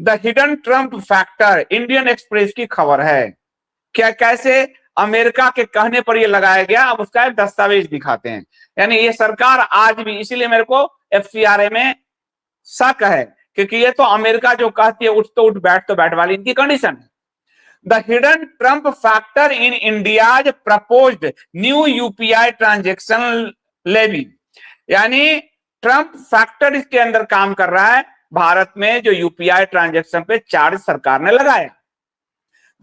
The hidden Trump factor, Indian express की खबर है। क्या कैसे अमेरिका के कहने पर ये लगाया गया, अब उसका एक दस्तावेज दिखाते हैं। यानी ये सरकार आज भी, इसीलिए मेरे को एफसीआरए में शक है, क्योंकि ये तो अमेरिका जो कहती है उठ तो उठ बैठ तो बैठ वाली इनकी कंडीशन है। The hidden Trump factor in India's proposed new UPI transaction levy, यानी ट्रम्प फैक्टर इसके अंदर काम कर रहा है, भारत में जो यूपीआई ट्रांजेक्शन पे चार्ज सरकार ने लगाया।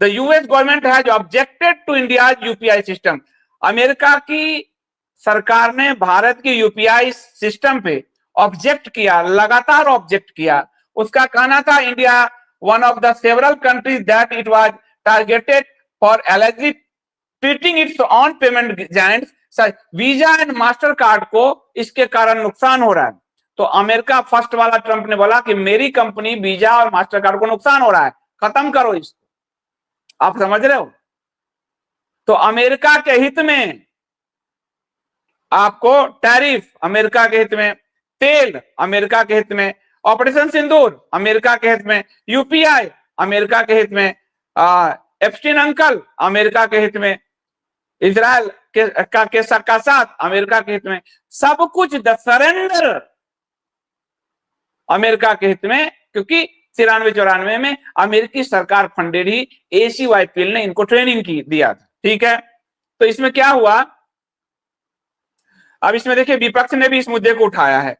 The US government has objected to India's UPI system, America की सरकार ने भारत की यूपीआई सिस्टम पे ऑब्जेक्ट किया, लगातार ऑब्जेक्ट किया। उसका कहना था India one of the several countries that it was targeted for allergy treating it's on payment giants, visa and master card को इसके कारण नुकसान हो रहा है। तो अमेरिका फर्स्ट वाला ट्रंप ने बोला कि मेरी कंपनी वीजा और मास्टर कार्ड को नुकसान हो रहा है, खत्म करो इसको। आप समझ रहे हो? तो अमेरिका के हित में आपको टैरिफ, अमेरिका के हित में तेल, अमेरिका के हित में ऑपरेशन सिंदूर, अमेरिका के हित में यूपीआई, अमेरिका के हित में एप्स्टीन अंकल, अमेरिका के हित में इजराइल के साथ अमेरिका के हित में, सब कुछ द सरेंडर अमेरिका के हित में, क्योंकि 93-94 में अमेरिकी सरकार फंडेड ही ACYPL ने इनको ट्रेनिंग की दिया था। ठीक है, तो इसमें क्या हुआ, अब इसमें देखिए विपक्ष ने भी इस मुद्दे को उठाया है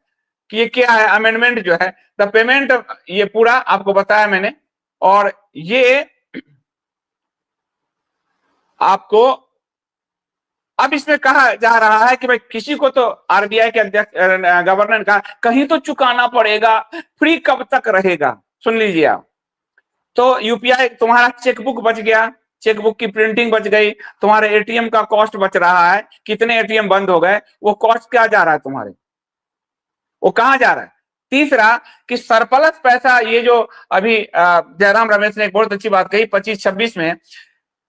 कि ये क्या है, अमेंडमेंट जो है द पेमेंट, ये पूरा आपको बताया मैंने। और ये आपको अब इसमें कहा जा रहा है कि भाई किसी को तो आरबीआई के अध्यक्ष गवर्नर ने कहा कहीं तो चुकाना पड़ेगा, फ्री कब तक रहेगा। सुन लीजिए आप, तो यूपीआई तुम्हारा चेकबुक बच गया, चेकबुक की प्रिंटिंग बच गई, तुम्हारे एटीएम का कॉस्ट बच रहा है, कितने एटीएम बंद हो गए, वो कॉस्ट क्या जा रहा है तुम्हारे, वो कहां जा रहा है। तीसरा कि सरप्लस पैसा, ये जो अभी जयराम रमेश ने एक बहुत अच्छी बात कही 25-26 में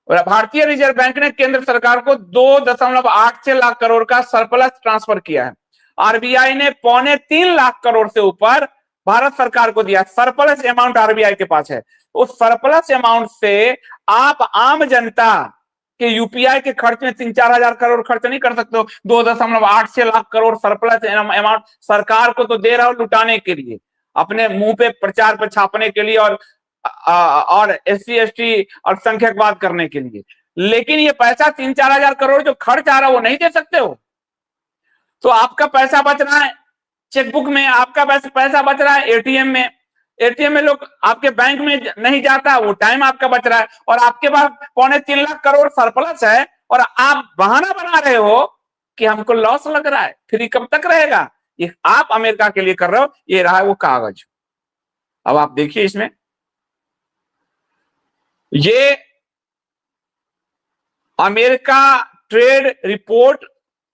भारतीय रिजर्व बैंक ने केंद्र सरकार को 2.86 लाख करोड़ का सरप्लस ट्रांसफर किया है। आरबीआई ने 2.25 लाख करोड़ से ऊपर भारत सरकार को दिया, सरप्लस अमाउंट आरबीआई के पास है। उस सरप्लस अमाउंट से आप आम जनता के यूपीआई के खर्च में 3-4 हजार करोड़ खर्च नहीं कर सकते हो। 2.86 लाख करोड़ सरप्लस अमाउंट सरकार को तो दे रहा हो लुटाने के लिए, अपने मुंह पे प्रचार पे छापने के लिए और SC ST और संख्यकवाद करने के लिए। लेकिन ये पैसा 3-4 हजार करोड़ जो खर्च आ रहा है वो नहीं दे सकते हो। तो आपका पैसा बच रहा है चेकबुक में, आपका पैसा बच रहा है एटीएम में, एटीएम में लोग आपके बैंक में नहीं जाता, वो टाइम आपका बच रहा है। और आपके पास 2.25 लाख करोड़ सरप्लस है और आप बहाना बना रहे हो कि हमको लॉस लग रहा है, फ्री कब तक रहेगा। ये आप अमेरिका के लिए कर रहे हो, ये रहा है वो कागज। अब आप देखिए इसमें ये अमेरिका ट्रेड रिपोर्ट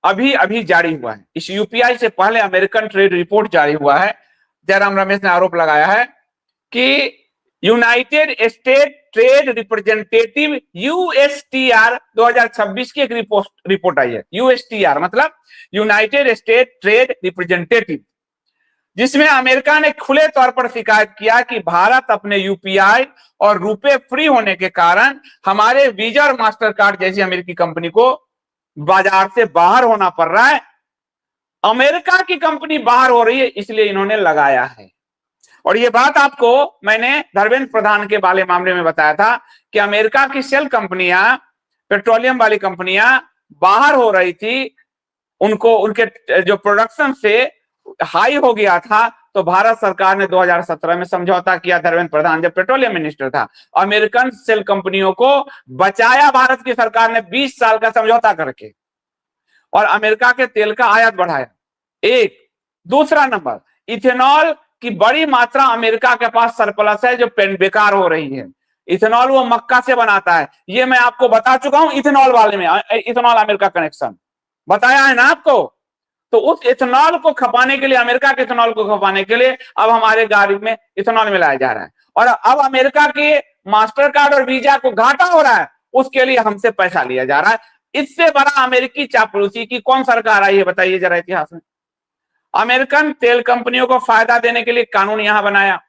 अभी अभी जारी हुआ है, इस यूपीआई से पहले अमेरिकन ट्रेड रिपोर्ट जारी हुआ है। जयराम रमेश ने आरोप लगाया है कि United state trade representative USTR 2026 की एक रिपोर्ट आई है। USTR मतलब यूनाइटेड स्टेट ट्रेड रिप्रेजेंटेटिव, जिसमें अमेरिका ने खुले तौर पर शिकायत किया कि भारत अपने यूपीआई और रुपए फ्री होने के कारण हमारे वीजा और मास्टर कार्ड जैसी अमेरिकी कंपनी को बाजार से बाहर होना पड़ रहा है। अमेरिका की कंपनी बाहर हो रही है, इसलिए इन्होंने लगाया है। और ये बात आपको मैंने धर्मेंद्र प्रधान के वाले मामले में बताया था कि अमेरिका की सेल कंपनियां, पेट्रोलियम वाली कंपनियां बाहर हो रही थी, उनको उनके जो प्रोडक्शन से हाई हो गया था, तो भारत सरकार ने 2017 में समझौता किया, धर्मेंद्र प्रधान जब पेट्रोलियम मिनिस्टर था, अमेरिकन सेल कंपनियों को बचाया भारत की सरकार ने 20 साल का समझौता करके, और अमेरिका के तेल का आयात बढ़ाया। एक दूसरा नंबर, इथेनॉल की बड़ी मात्रा अमेरिका के पास सरप्लस है जो बेकार हो रही है। इथेनॉल वो मक्का से बनाता है, ये मैं आपको बता चुका हूं इथेनॉल वाले में, इथेनॉल अमेरिका कनेक्शन बताया है ना आपको। तो उस इथेनॉल को खपाने के लिए, अमेरिका के इथेनॉल को खपाने के लिए अब हमारे गाड़ी में इथेनॉल मिलाया जा रहा है, और अब अमेरिका के मास्टर कार्ड और वीजा को घाटा हो रहा है, उसके लिए हमसे पैसा लिया जा रहा है। इससे बड़ा अमेरिकी चापलूसी की कौन सरकार आई है बताइए जरा इतिहास में। अमेरिकन तेल कंपनियों को फायदा देने के लिए कानून यहां बनाया,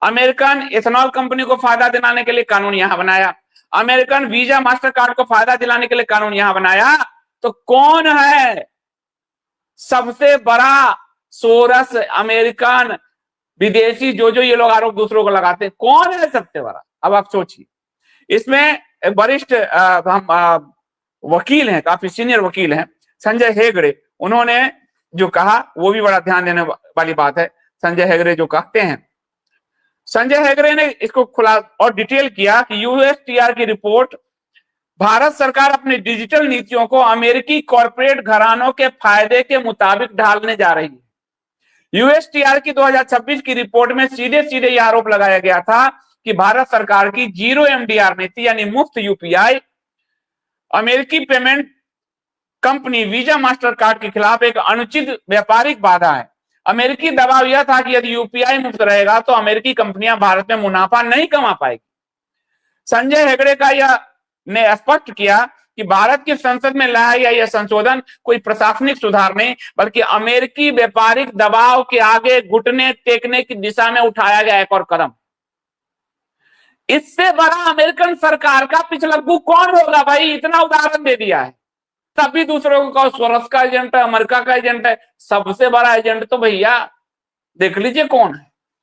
अमेरिकन इथेनॉल कंपनी को फायदा दिलाने के लिए कानून यहां बनाया, अमेरिकन वीजा मास्टर कार्ड को फायदा दिलाने के लिए कानून यहां बनाया। तो कौन है सबसे बड़ा सोरस? अमेरिकन, विदेशी, जो ये लोग आरोप दूसरों को लगाते हैं, कौन है सबसे बड़ा? अब आप सोचिए। इसमें वरिष्ठ हम वकील हैं, काफी सीनियर वकील हैं, संजय हेगड़े, उन्होंने जो कहा वो भी बड़ा ध्यान देने वाली बात है। संजय हेगड़े जो कहते हैं, संजय हेगड़े ने इसको खुला और डिटेल किया कि यूएसटीआर की रिपोर्ट, भारत सरकार अपनी डिजिटल नीतियों को अमेरिकी कॉर्पोरेट घरानों के फायदे के मुताबिक ढालने जा रही है। यूएसटीआर की 2026 की रिपोर्ट में सीधे सीधे यह आरोप लगाया गया था कि भारत सरकार की जीरो एमडीआर नीति यानी मुफ्त यूपीआई अमेरिकी payment company visa master card के खिलाफ एक अनुचित व्यापारिक बाधा है। अमेरिकी दबाव यह था कि यदि यूपीआई मुफ्त रहेगा तो अमेरिकी कंपनियां भारत में मुनाफा नहीं कमा पाएगी। संजय हेगड़े का यह ने स्पष्ट किया कि भारत की संसद में लाया गया यह संशोधन कोई प्रशासनिक सुधार नहीं, बल्कि अमेरिकी व्यापारिक दबाव के आगे घुटने टेकने की दिशा में उठाया गया एक और कदम। इससे बड़ा अमेरिकन सरकार का पिछलग्गू कौन होगा भाई? इतना उदाहरण दे दिया है, तभी दूसरों को कहो सोरस का एजेंट है, अमेरिका का एजेंट है। सबसे बड़ा एजेंट तो भैया देख लीजिए कौन है।